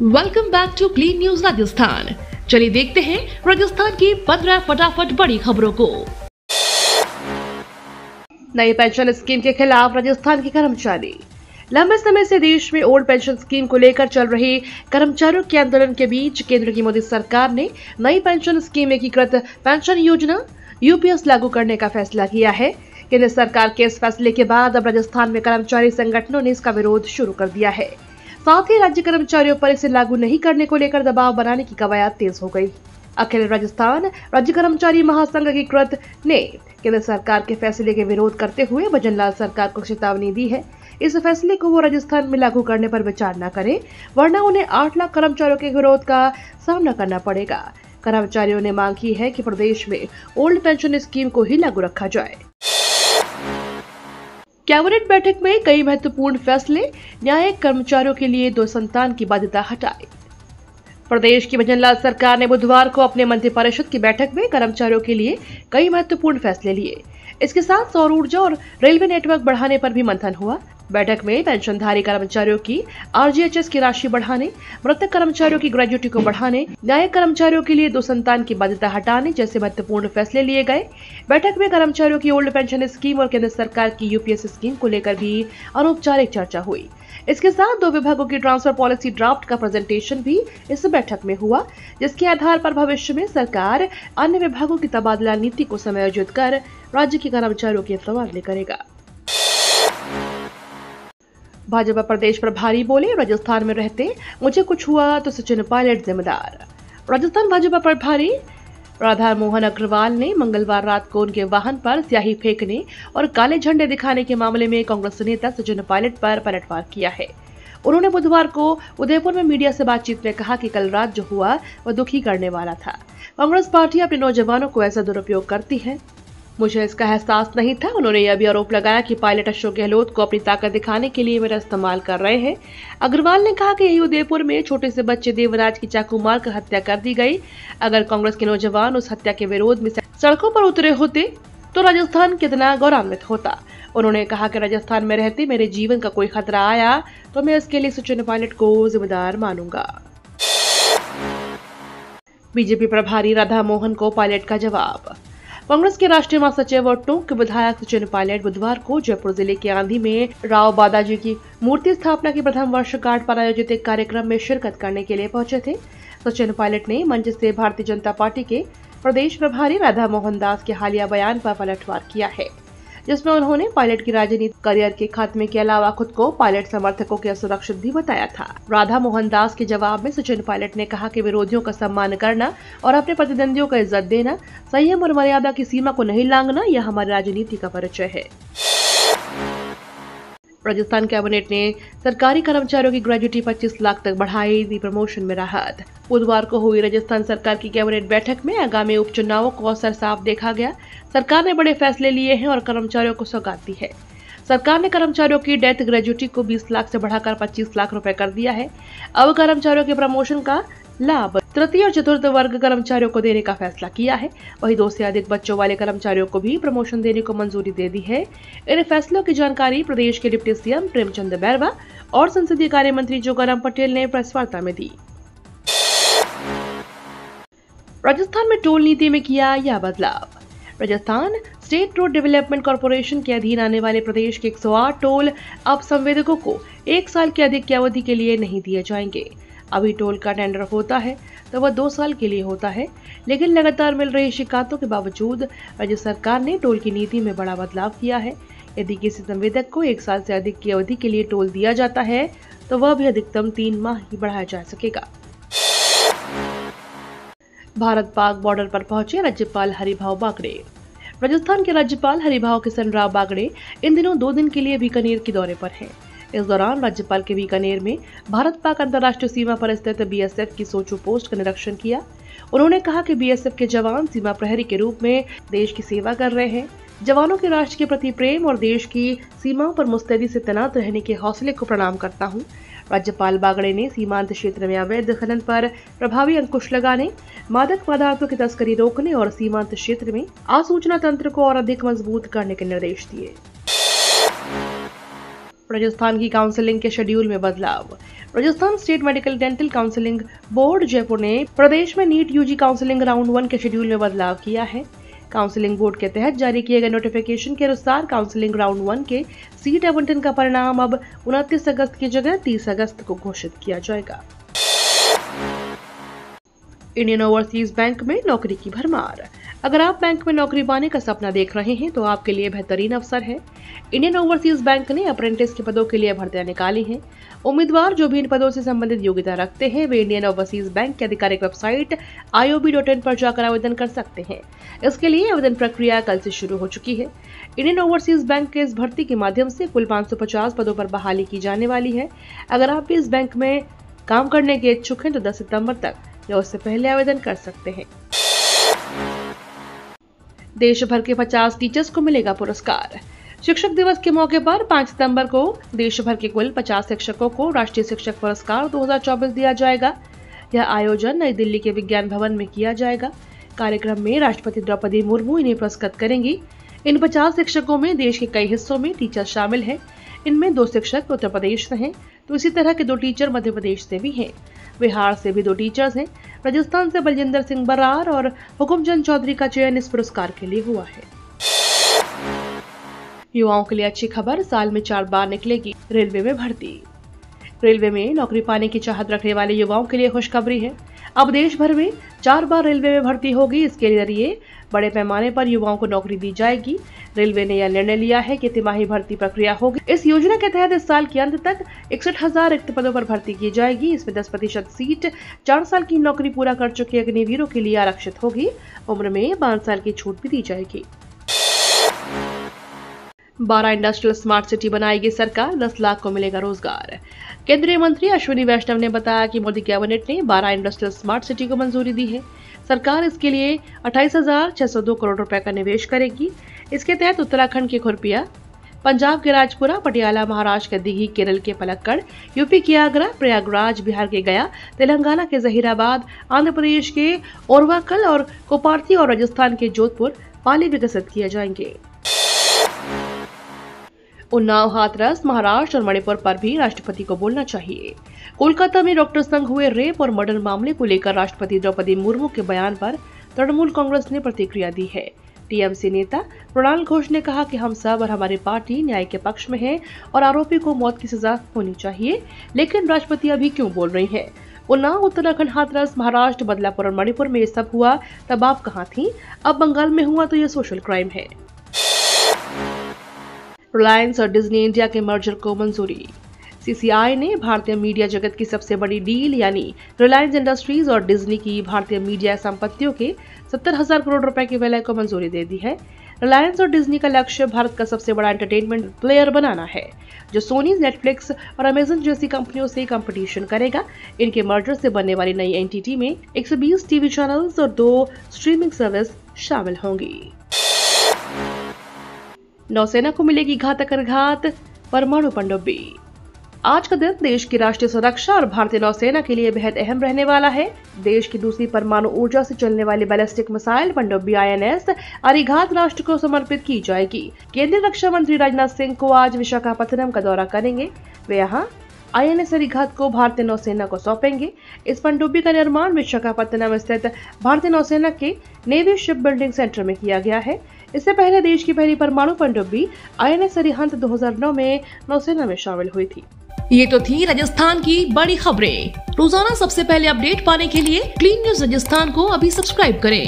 Welcome back to Clean News Rajasthan. चलिए देखते हैं राजस्थान की 15 फटाफट बड़ी खबरों को। नई पेंशन स्कीम के खिलाफ राजस्थान के कर्मचारी। लंबे समय से देश में ओल्ड पेंशन स्कीम को लेकर चल रहे कर्मचारियों के आंदोलन के बीच केंद्र की मोदी सरकार ने नई पेंशन स्कीम एकीकृत पेंशन योजना यूपीएस लागू करने का फैसला किया है। केंद्र सरकार के इस फैसले के बाद अब राजस्थान में कर्मचारी संगठनों ने इसका विरोध शुरू कर दिया है। साथ ही राज्य कर्मचारियों पर इसे लागू नहीं करने को लेकर दबाव बनाने की कवायद तेज हो गई। अखिल राजस्थान राज्य कर्मचारी महासंघ एकीकृत ने केंद्र सरकार के फैसले के विरोध करते हुए भजनलाल सरकार को चेतावनी दी है। इस फैसले को वो राजस्थान में लागू करने पर विचार न करे, वरना उन्हें 8 लाख कर्मचारियों के विरोध का सामना करना पड़ेगा। कर्मचारियों ने मांग की है कि प्रदेश में ओल्ड पेंशन स्कीम को ही लागू रखा जाए। कैबिनेट बैठक में कई महत्वपूर्ण फैसले। न्यायिक कर्मचारियों के लिए 2 संतान की बाध्यता हटाई। प्रदेश की भजनलाल सरकार ने बुधवार को अपने मंत्रिपरिषद की बैठक में कर्मचारियों के लिए कई महत्वपूर्ण फैसले लिए। इसके साथ सौर ऊर्जा और रेलवे नेटवर्क बढ़ाने पर भी मंथन हुआ। बैठक में पेंशनधारी कर्मचारियों की आरजीएचएस की राशि बढ़ाने, मृतक कर्मचारियों की ग्रेजुटी को बढ़ाने, न्यायिक कर्मचारियों के लिए 2 संतान की बाध्यता हटाने जैसे महत्वपूर्ण फैसले लिए गए। बैठक में कर्मचारियों की ओल्ड पेंशन स्कीम और केंद्र सरकार की यूपीएस स्कीम को लेकर भी अनौपचारिक चर्चा हुई। इसके साथ 2 विभागों की ट्रांसफर पॉलिसी ड्राफ्ट का प्रेजेंटेशन भी इस बैठक में हुआ, जिसके आधार पर भविष्य में सरकार अन्य विभागों की तबादला नीति को समायोजित कर राज्य के कर्मचारियों के तबादले करेगा। भाजपा प्रदेश प्रभारी बोले, राजस्थान में रहते मुझे कुछ हुआ तो सचिन पायलट जिम्मेदार। राजस्थान भाजपा प्रभारी राधा मोहन अग्रवाल ने मंगलवार रात को उनके वाहन पर स्याही फेंकने और काले झंडे दिखाने के मामले में कांग्रेस नेता सचिन पायलट पर पलटवार किया है। उन्होंने बुधवार को उदयपुर में मीडिया से बातचीत में कहा कि कल रात जो हुआ वह दुखी करने वाला था। कांग्रेस पार्टी अपने नौजवानों को ऐसा दुरुपयोग करती है, मुझे इसका एहसास नहीं था। उन्होंने यह भी आरोप लगाया कि पायलट अशोक गहलोत को अपनी ताकत दिखाने के लिए मेरा इस्तेमाल कर रहे हैं। अग्रवाल ने कहा कि यही उदयपुर में छोटे से बच्चे देवराज की चाकू मारकर हत्या कर दी गई। अगर कांग्रेस के नौजवान उस हत्या के विरोध में सड़कों पर उतरे होते तो राजस्थान कितना गौरवान्वित होता। उन्होंने कहा कि राजस्थान में रहते मेरे जीवन का कोई खतरा आया तो मैं इसके लिए सचिन पायलट को जिम्मेदार मानूंगा। बीजेपी प्रभारी राधा मोहन को पायलट का जवाब। कांग्रेस के राष्ट्रीय महासचिव और टोंक के विधायक सचिन पायलट बुधवार को जयपुर जिले के आंधी में राव बादाजी की मूर्ति स्थापना की प्रथम वर्षगांठ पर आयोजित एक कार्यक्रम में शिरकत करने के लिए पहुंचे थे। सचिन पायलट ने मंच से भारतीय जनता पार्टी के प्रदेश प्रभारी राधा मोहन दास के हालिया बयान पर पलटवार किया है, जिसमें उन्होंने पायलट की राजनीतिक करियर के खात्मे के अलावा खुद को पायलट समर्थकों के असुरक्षित भी बताया था। राधा मोहन दास के जवाब में सचिन पायलट ने कहा कि विरोधियों का सम्मान करना और अपने प्रतिद्वंदियों को इज्जत देना, संयम और मर्यादा की सीमा को नहीं लांघना, यह हमारी राजनीति का परिचय है। राजस्थान कैबिनेट ने सरकारी कर्मचारियों की ग्रेजुटी 25 लाख तक बढ़ाई, दी प्रमोशन में राहत। बुधवार को हुई राजस्थान सरकार की कैबिनेट बैठक में आगामी उपचुनावों को असर साफ देखा गया। सरकार ने बड़े फैसले लिए हैं और कर्मचारियों को सौगात दी है। सरकार ने कर्मचारियों की डेथ ग्रेजुटी को 20 लाख से बढ़ाकर 25 लाख रुपए कर दिया है। अब कर्मचारियों के प्रमोशन का लाभ तृतीय और चतुर्थ वर्ग कर्मचारियों को देने का फैसला किया है। वहीं 2 से अधिक बच्चों वाले कर्मचारियों को भी प्रमोशन देने को मंजूरी दे दी है। इन फैसलों की जानकारी प्रदेश के डिप्टी सीएम प्रेमचंद बैरवा और संसदीय कार्य मंत्री जोगाराम पटेल ने प्रेस वार्ता में दी। राजस्थान में टोल नीति में किया यह बदलाव। Rajasthan state road development corporation के अधीन आने वाले प्रदेश के 108 टोल अब संवेदकों को 1 साल की अधिक की अवधि के लिए नहीं दिए जाएंगे। अभी टोल का टेंडर होता है तो वह 2 साल के लिए होता है, लेकिन लगातार मिल रही शिकायतों के बावजूद राज्य सरकार ने टोल की नीति में बड़ा बदलाव किया है। यदि किसी संवेदक को 1 साल से अधिक की अवधि के लिए टोल दिया जाता है तो वह भी अधिकतम 3 माह ही बढ़ाया जा सकेगा। भारत पाक बॉर्डर पर पहुंचे राज्यपाल हरिभाऊ बागड़े। राजस्थान के राज्यपाल हरिभाऊ किशन राव बागड़े इन दिनों 2 दिन के लिए बीकानेर के दौरे पर हैं। इस दौरान राज्यपाल के बीकानेर में भारत पाक अंतर्राष्ट्रीय सीमा पर स्थित बीएसएफ की सोचू पोस्ट का निरीक्षण किया। उन्होंने कहा कि बीएसएफ के जवान सीमा प्रहरी के रूप में देश की सेवा कर रहे हैं। जवानों के राष्ट्र के प्रति प्रेम और देश की सीमाओं पर मुस्तैदी से तैनात रहने के हौसले को प्रणाम करता हूं। राज्यपाल बागड़े ने सीमांत क्षेत्र में अवैध खनन पर प्रभावी अंकुश लगाने, मादक पदार्थों की तस्करी रोकने और सीमांत क्षेत्र में आसूचना तंत्र को और अधिक मजबूत करने के निर्देश दिए। राजस्थान की काउंसलिंग के शेड्यूल में बदलाव। Rajasthan state medical dental counselling board Jaipur ने प्रदेश में नीट यूजी काउंसलिंग राउंड 1 के शेड्यूल में बदलाव किया है। काउंसलिंग बोर्ड के तहत जारी किए गए नोटिफिकेशन के अनुसार काउंसलिंग राउंड 1 के सीट आवंटन का परिणाम अब 29 अगस्त की जगह 30 अगस्त को घोषित किया जाएगा। इंडियन ओवरसीज बैंक में नौकरी की भरमार। अगर आप बैंक में नौकरी पाने का सपना देख रहे हैं तो आपके लिए बेहतरीन अवसर है। इंडियन ओवरसीज बैंक ने अप्रेंटिस के पदों के लिए भर्तियां निकाली हैं। उम्मीदवार जो भी इन पदों से संबंधित योग्यता रखते हैं वे इंडियन ओवरसीज बैंक की आधिकारिक वेबसाइट iob.in पर जाकर आवेदन कर सकते हैं। इसके लिए आवेदन प्रक्रिया कल से शुरू हो चुकी है। इंडियन ओवरसीज बैंक के इस भर्ती के माध्यम से कुल 550 पदों पर बहाली की जाने वाली है। अगर आप भी इस बैंक में काम करने के इच्छुक हैं तो 10 सितंबर तक या उससे पहले आवेदन कर सकते हैं। देश भर के 50 टीचर्स को मिलेगा पुरस्कार। शिक्षक दिवस के मौके पर 5 सितंबर को देश भर के कुल 50 शिक्षकों को राष्ट्रीय शिक्षक पुरस्कार 2024 दिया जाएगा। यह आयोजन नई दिल्ली के विज्ञान भवन में किया जाएगा। कार्यक्रम में राष्ट्रपति द्रौपदी मुर्मू इन्हें पुरस्कृत करेंगी। इन 50 शिक्षकों में देश के कई हिस्सों में टीचर शामिल हैं। इनमें 2 शिक्षक उत्तर प्रदेश से हैं तो इसी तरह के 2 टीचर मध्य प्रदेश से भी हैं। बिहार से भी 2 टीचर्स हैं। राजस्थान से बलजिंदर सिंह बरार और हुकुमचंद चौधरी का चयन इस पुरस्कार के लिए हुआ है। युवाओं के लिए अच्छी खबर, साल में 4 बार निकलेगी रेलवे में भर्ती। रेलवे में नौकरी पाने की चाहत रखने वाले युवाओं के लिए खुशखबरी है। अब देश भर में 4 बार रेलवे में भर्ती होगी। इसके जरिए बड़े पैमाने पर युवाओं को नौकरी दी जाएगी। रेलवे ने यह निर्णय लिया है कि तिमाही भर्ती प्रक्रिया होगी। इस योजना के तहत इस साल के अंत तक 61,000 रिक्त पदों पर भर्ती की जाएगी। इसमें 10% सीट 4 साल की नौकरी पूरा कर चुके अग्निवीरों के लिए आरक्षित होगी। उम्र में 5 साल की छूट भी दी जाएगी। 12 इंडस्ट्रियल स्मार्ट सिटी बनाएगी सरकार, 10 लाख को मिलेगा रोजगार। केंद्रीय मंत्री अश्विनी वैष्णव ने बताया कि मोदी कैबिनेट ने 12 इंडस्ट्रियल स्मार्ट सिटी को मंजूरी दी है। सरकार इसके लिए 28,602 करोड़ रुपए का निवेश करेगी। इसके तहत उत्तराखंड के खुरपिया, पंजाब के राजपुरा, पटियाला महाराष्ट्र के दिघी, केरल के पलक्कड़, यूपी के आगरा, प्रयागराज, बिहार के गया, तेलंगाना के जहीराबाद, आंध्र प्रदेश के ओरवाकल और कोपार्थी और राजस्थान के जोधपुर पाली विकसित किए जाएंगे। उन्नाव, हाथरस, महाराष्ट्र और मणिपुर पर भी राष्ट्रपति को बोलना चाहिए। कोलकाता में डॉक्टर संग हुए रेप और मर्डर मामले को लेकर राष्ट्रपति द्रौपदी मुर्मू के बयान पर तृणमूल कांग्रेस ने प्रतिक्रिया दी है। टीएमसी नेता मृणाल घोष ने कहा कि हम सब और हमारी पार्टी न्याय के पक्ष में है और आरोपी को मौत की सजा होनी चाहिए, लेकिन राष्ट्रपति अभी क्यों बोल रही हैं? उन्नाव, उत्तराखंड, हाथरस, महाराष्ट्र, बदलापुर और मणिपुर में ये सब हुआ तब आप कहाँ थी? अब बंगाल में हुआ तो ये सोशल क्राइम है। रिलायंस और डिज्नी इंडिया के मर्जर को मंजूरी। सीसीआई ने भारतीय मीडिया जगत की सबसे बड़ी डील यानी रिलायंस इंडस्ट्रीज और डिज्नी की भारतीय मीडिया संपत्तियों के 70,000 करोड़ रुपए के विलय को मंजूरी दे दी है। रिलायंस और डिज्नी का लक्ष्य भारत का सबसे बड़ा एंटरटेनमेंट प्लेयर बनाना है, जो सोनी, नेटफ्लिक्स और अमेजन जैसी कंपनियों से कंपटीशन करेगा। इनके मर्जर से बनने वाली नई एंटिटी में 120 टीवी चैनल्स और 2 स्ट्रीमिंग सर्विस शामिल होंगी। नौसेना को मिलेगी घातक घात, परमाणु पनडुब्बी। आज का दिन देश की राष्ट्रीय सुरक्षा और भारतीय नौसेना के लिए बेहद अहम रहने वाला है। देश की दूसरी परमाणु ऊर्जा से चलने वाली बैलिस्टिक मिसाइल पनडुब्बी INS अरिघात राष्ट्र को समर्पित की जाएगी। केंद्रीय रक्षा मंत्री राजनाथ सिंह को आज विशाखापत्तनम का दौरा करेंगे। वे यहाँ INS अरिघात को भारतीय नौसेना को सौंपेंगे। इस पनडुब्बी का निर्माण विशाखापत्तनम स्थित भारतीय नौसेना के नेवी शिप बिल्डिंग सेंटर में किया गया है। इससे पहले देश की पहली परमाणु पनडुब्बी INS अरिहंत 2009 में नौसेना में शामिल हुई थी। ये तो थी राजस्थान की बड़ी खबरें। रोजाना सबसे पहले अपडेट पाने के लिए क्लीन न्यूज राजस्थान को अभी सब्सक्राइब करें।